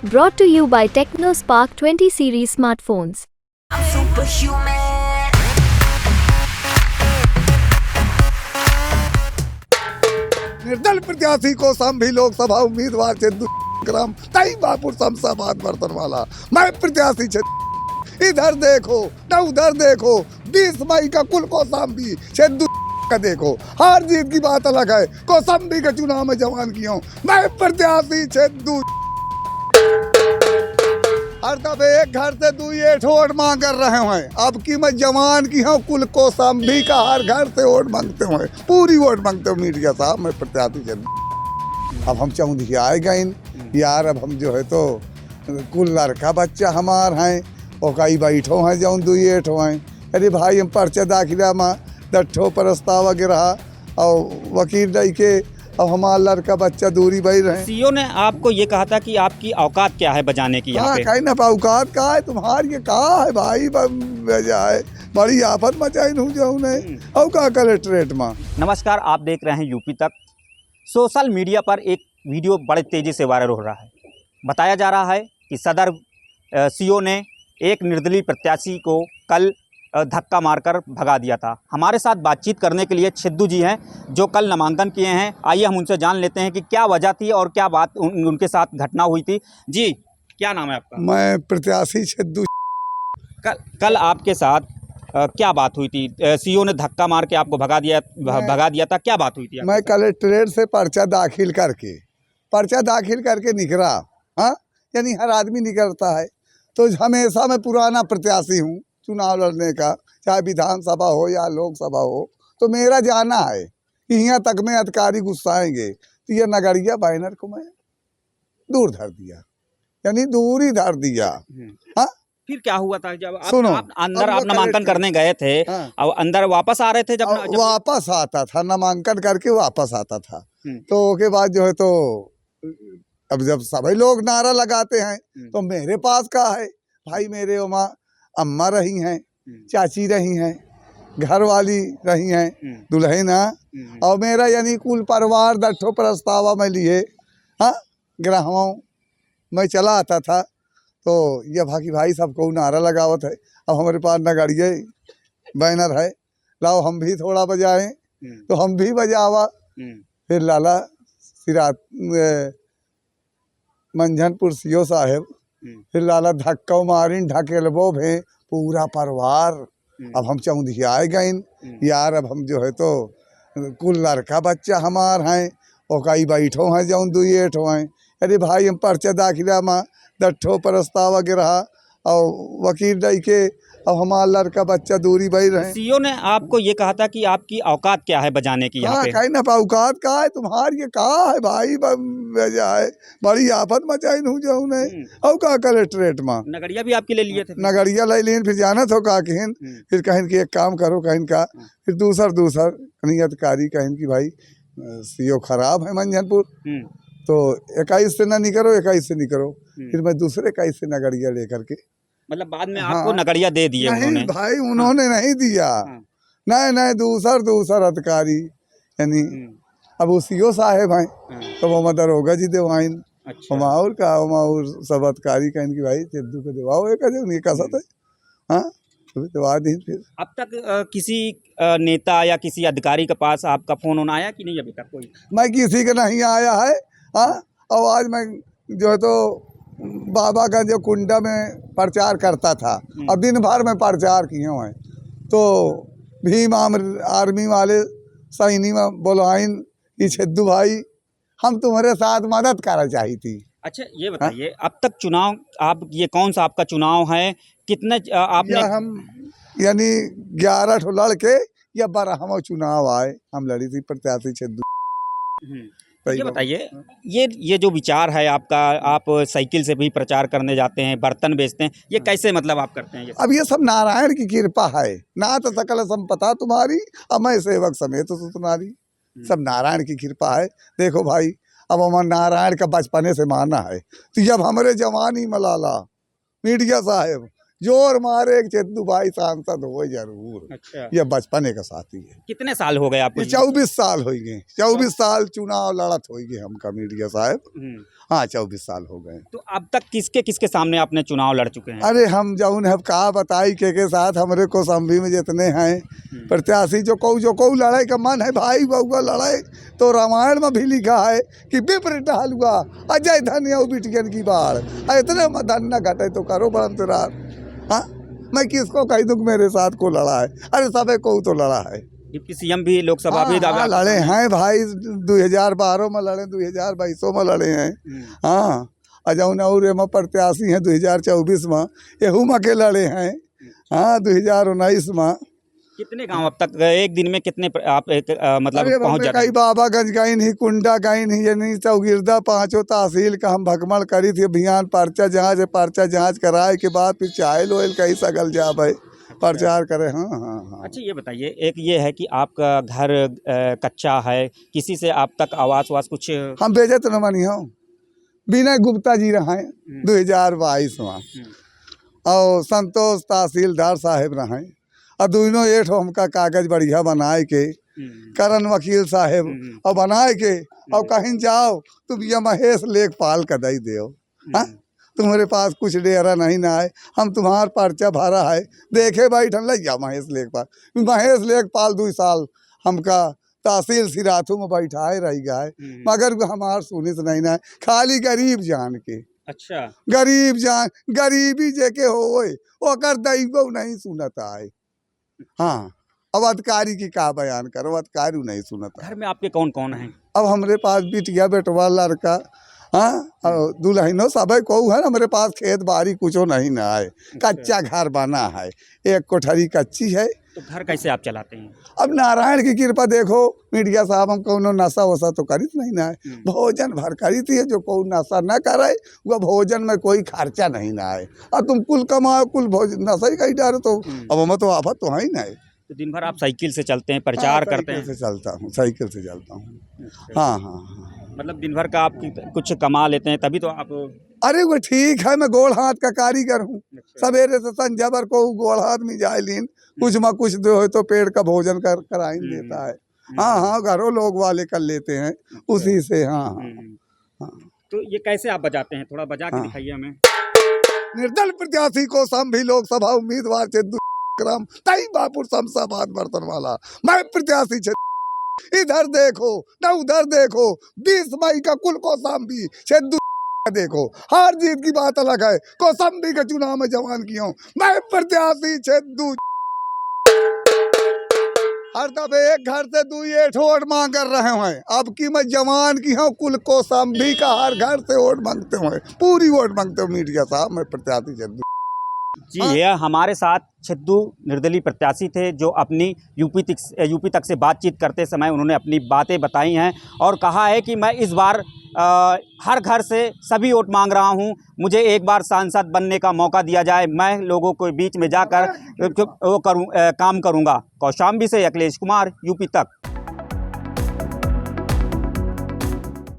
Brought to you by TechnoSpark 20 series smartphones. I'm superhuman. निर्दल प्रत्याशी को संभी लोकसभा उम्मीदवार सिद्धू ग्राम तई बापुर शमशाबाद बर्तन वाला मैं प्रत्याशी इधर देखो न उधर देखो 20 मई का कुल कौशाम्बी सिद्धू का देखो। हार जीत की बात अलग है, कौशाम्बी के चुनाव में जवान की हूँ मैं प्रत्याशी सिद्धू। हर दफे एक घर से 2 वोट मांग कर रहे हैं, अब की मैं जवान की हूँ कुल कौशाम्बी का हर घर से वोट मांगते हुए पूरी वोट मांगते हो मीडिया साहब मैं प्रत्याशी सिद्धू। अब हम चाहूँ देखिए आएगा इन यार, अब हम जो है तो कुल लड़का बच्चा हमार हैं और कई बैठो हैं जो 2 हैं। अरे भाई हम पर्चा दाखिला में 10 प्रस्ताव वगैरह और वकील रही के अब हमारा लड़का बच्चा दूरी बैठ रहे। सीओ ने आपको ये कहा था कि आपकी औकात क्या है बजाने की यहाँ पे? कहीं ना औकात का है तुम्हारी, ये कहा है भाई बजाए बड़ी आफत मचाई हूँ जो नहीं और का कलेक्ट्रेट में। नमस्कार, आप देख रहे हैं यूपी तक। सोशल मीडिया पर एक वीडियो बड़े तेज़ी से वायरल हो रहा है। बताया जा रहा है कि सदर सीओ ने एक निर्दलीय प्रत्याशी को कल धक्का मारकर भगा दिया था। हमारे साथ बातचीत करने के लिए सिद्धू जी हैं जो कल नामांकन किए हैं। आइए हम उनसे जान लेते हैं कि क्या वजह थी और क्या बात उनके साथ घटना हुई थी। जी, क्या नाम है आपका? मैं प्रत्याशी सिद्धू। कल आपके साथ क्या बात हुई थी? सीओ ने धक्का मार के आपको भगा दिया था, क्या बात हुई थी? मैं कलेक्ट्रेट से पर्चा दाखिल करके निकला। हाँ, यानी हर आदमी निकलता है तो हमेशा मैं पुराना प्रत्याशी हूँ चुनाव लड़ने का, चाहे विधानसभा हो या लोकसभा हो, तो मेरा जाना है कि यहाँ तक में अधिकारी गुस्साएंगे तो ये नगरिया बैनर को मैं दूर धर दिया, यानी दूरी धर दिया। हाँ, फिर क्या हुआ था जब आप अंदर नामांकन करने गए थे? हाँ, और अंदर वापस आ रहे थे जब वापस आता था नामांकन करके वापस आता था तो उसके बाद जो है तो अब जब सभी लोग नारा लगाते हैं तो मेरे पास का है भाई, मेरे वहाँ अम्मा रही हैं, चाची रही हैं, घर वाली रही हैं, दुल्हना और मेरा यानी कुल परिवार 10 प्रस्ताव में लिए। हाँ, ग्रामों मैं चला आता था तो ये भाई भाई सबको नारा लगावत है। अब हमारे पास नगड़िए बैनर है, लाओ हम भी थोड़ा बजाएं तो हम भी बजावा। फिर लाला सिरात मंझनपुर सीओ साहेब फिर लाला धक्का मारिन ढकेलबो भे पूरा परिवार। अब हम चाहूँ देखिए आएगा इन यार, अब हम जो है तो कुल लड़का बच्चा हमार हैं और कई बैठो हैं जो 2 हैं। अरे भाई हम पर्चा दाखिला में 10 प्रस्ताव वगैरह और वकील रही के अब हमारा लड़का बच्चा दूरी बैठ रहे। सीओ ने आपको ये कहा था कि आपकी औकात क्या है बजाने की यहाँ पे? कहीं ना औकात का है तुम्हारी, ये कहा है भाई बजाए बड़ी आफत मचाई हूँ जो नहीं और का कलेक्ट्रेट में। नगरिया भी आपके ले लिए थे? नगरिया ले लिए, फिर जाना था का कहीं फिर कहीं की एक काम करो कहीं का, फिर दूसर कहीं अधिकारी कहीं की भाई सीओ खराब है मंझनपुर तो 21 से ना निकलो 21 से निकलो। फिर मैं दूसरे 21 से नगरिया लेकर के, मतलब बाद में आपको नगरिया दे दिए उन्होंने? भाई उन्होंने नहीं दिया, नहीं दूसर अधिकारी यानी अब वो सीओ साहेब हैं तो वो मदर होगा जी देवाइन। अच्छा। और का और सब अधिकारी कहें कि भाई सिद्धू को दिवाओ एक नहीं कसत है। हाँ, तो दिवा दी। फिर अब तक किसी नेता या किसी अधिकारी के पास आपका फोन आया कि नहीं अभी तक कोई? मैं किसी का नहीं आया है। हाँ, और आज मैं जो है तो बाबा का जो कुंडा में प्रचार करता था, अब दिन भर में प्रचार किए हैं तो भीम आर्मी वाले सैनी में बोलाइन कि सिद्धू भाई हम तुम्हारे साथ मदद करना चाही थी। अच्छा, ये बताइए अब तक चुनाव आप ये कौन सा आपका चुनाव है? कितने आपने हम यानी 11 लड़के या 12वां चुनाव आए हम लड़ी थी प्रत्याशी सिद्धू। ये बताइए ये जो विचार है आपका, आप साइकिल से भी प्रचार करने जाते हैं, बर्तन बेचते हैं, ये कैसे मतलब आप करते हैं? अब ये सब नारायण की कृपा है, ना तो सकल संपदा तुम्हारी अब मैं सेवक समेत तुम्हारी, सब नारायण की कृपा है। देखो भाई अब हमारे नारायण का बचपने से माना है तो जब हमारे जवानी मलाला मीडिया साहेब जोर मारे एक चेतू भाई सांसद हो जरूर। अच्छा, ये बचपने का साथी है। कितने साल हो गए आपको? ये 24 साल हो गए, 24 साल चुनाव लड़त हो गए हमका मीडिया साहब। हाँ 24 साल हो गए। तो अब तक किसके किसके सामने आपने चुनाव लड़ चुके हैं? अरे हम जौन है कहा बताई के साथ हमरे कौशाम्बी में जितने हैं प्रत्याशी जो कहू लड़ाई का मन है भाई बउआ लड़ाई, तो रामायण में भी लिखा है कि विपरीत हाल हुआ अजय धन या बिटियन की बाढ़, इतने में धन न घटे तो करो बरंतरार। हाँ मैं किसको कह दूँ मेरे साथ को लड़ा है? अरे सबे को तो लड़ा है। डिप्टी सीएम भी लोकसभा भी हाँ, लड़े हैं भाई 2012 में लड़े, 2022 में लड़े हैं। हाँ अजौन और एम प्रत्याशी हैं 2024 में एहू में के लड़े हैं। हाँ 2019 में। कितने गांव अब तक एक दिन में कितने आप मतलब पहुंच जाते कई हैं? बाबागंज गई नहीं, कुंडा गई नहीं, ये नहीं चौगिरदा 5 तहसील का हम भ्रमण करी थी अभियान पर्चा जांच कराए के बाद फिर चाहे लोयल कहीं सगल जा भाई प्रचार करे। हाँ हाँ हाँ। अच्छा ये बताइए, एक ये है कि आपका घर कच्चा है, किसी से आप तक आवास वास कुछ? हम बेचत न मनी हो, विनय गुप्ता जी रहे 2022 में और संतोष तहसीलदार साहेब रहे और दोनों एठ हमका कागज बढ़िया बनाए के करण वकील साहेब और बनाए के और कहीं जाओ तुम ये महेश लेखपाल का दई दो। हाँ तुम्हारे पास कुछ डेरा नहीं ना है, हम तुम्हार पर्चा भरा है देखे बैठन लग जा महेश लेखपाल 2 साल हमका तहसील सिराथू में बैठाए रही गए, मगर हमार सुनित नहीं ना है, खाली गरीब जान के। अच्छा, गरीब जान गरीबी जेके होए ओकर दैबो नहीं सुनता है। हाँ अब अधिकारी की का बयान करो, अधिकारी नहीं सुनता। घर में आपके कौन कौन हैं? अब हमारे पास बिटिया बेटवा लड़का, हाँ और दुल्हनो सब है कहू है। हमारे पास खेत बाड़ी कुछो नहीं ना है, कच्चा घर बना है, एक कोठरी कच्ची है। तो घर कैसे आप चलाते हैं? अब नारायण की कृपा देखो मीडिया साहब, हम कोनो नशा वशा तो करित नहीं ना है, भोजन भर करी थी। जो कोई नशा न करे वह भोजन में कोई खर्चा नहीं ना है, और तुम कुल कमाओ कुल भोजन नशा ही कहीं डालो तो अब हमें तो आफत तो है ही ना है। तो दिन भर आप साइकिल से चलते हैं, प्रचार करते हैं? साइकिल से चलता हूँ, साइकिल से चलता हूँ। हाँ हाँ हाँ। मतलब दिन भर का आप कुछ कमा लेते हैं तभी तो आप? अरे वो ठीक है, मैं गोड़ हाथ का कारीगर हूँ। सवेरे से संझा भर को गोड़ हाथ में जाए लीन कुछ म कुछ जो है तो पेड़ का भोजन कराई देता है। हाँ हाँ घरों लोग वाले कर लेते हैं उसी से। हाँ हाँ। तो ये कैसे आप बजाते हैं? थोड़ा बजा के दिखाइए हमें। निर्दल प्रत्याशी को भी लोकसभा उम्मीदवार ग्राम तई बापुर शमशाबाद बर्तन वाला मैं प्रत्याशी छे। इधर देखो न उधर देखो, 20 मई का कुल कौशाम्बी छेदू देखो। हार जीत की बात अलग है, कौशाम्बी के चुनाव में जवान की हूँ मैं प्रत्याशी छेदू। हर दफे एक घर से 2 वोट मांग कर रहे हैं, अब की मैं जवान की हूँ कुल कौशाम्बी का हर घर से वोट मांगते हुए, पूरी वोट मांगते हुए मीडिया साहब मैं प्रत्याशी छेदू। जी ये हमारे साथ छद्दू निर्दलीय प्रत्याशी थे जो अपनी यूपी तक से बातचीत करते समय उन्होंने अपनी बातें बताई हैं और कहा है कि मैं इस बार हर घर से सभी वोट मांग रहा हूं, मुझे एक बार सांसद बनने का मौका दिया जाए, मैं लोगों के बीच में जाकर वो काम करूंगा। कौशाम्बी से अखिलेश कुमार, यूपी तक।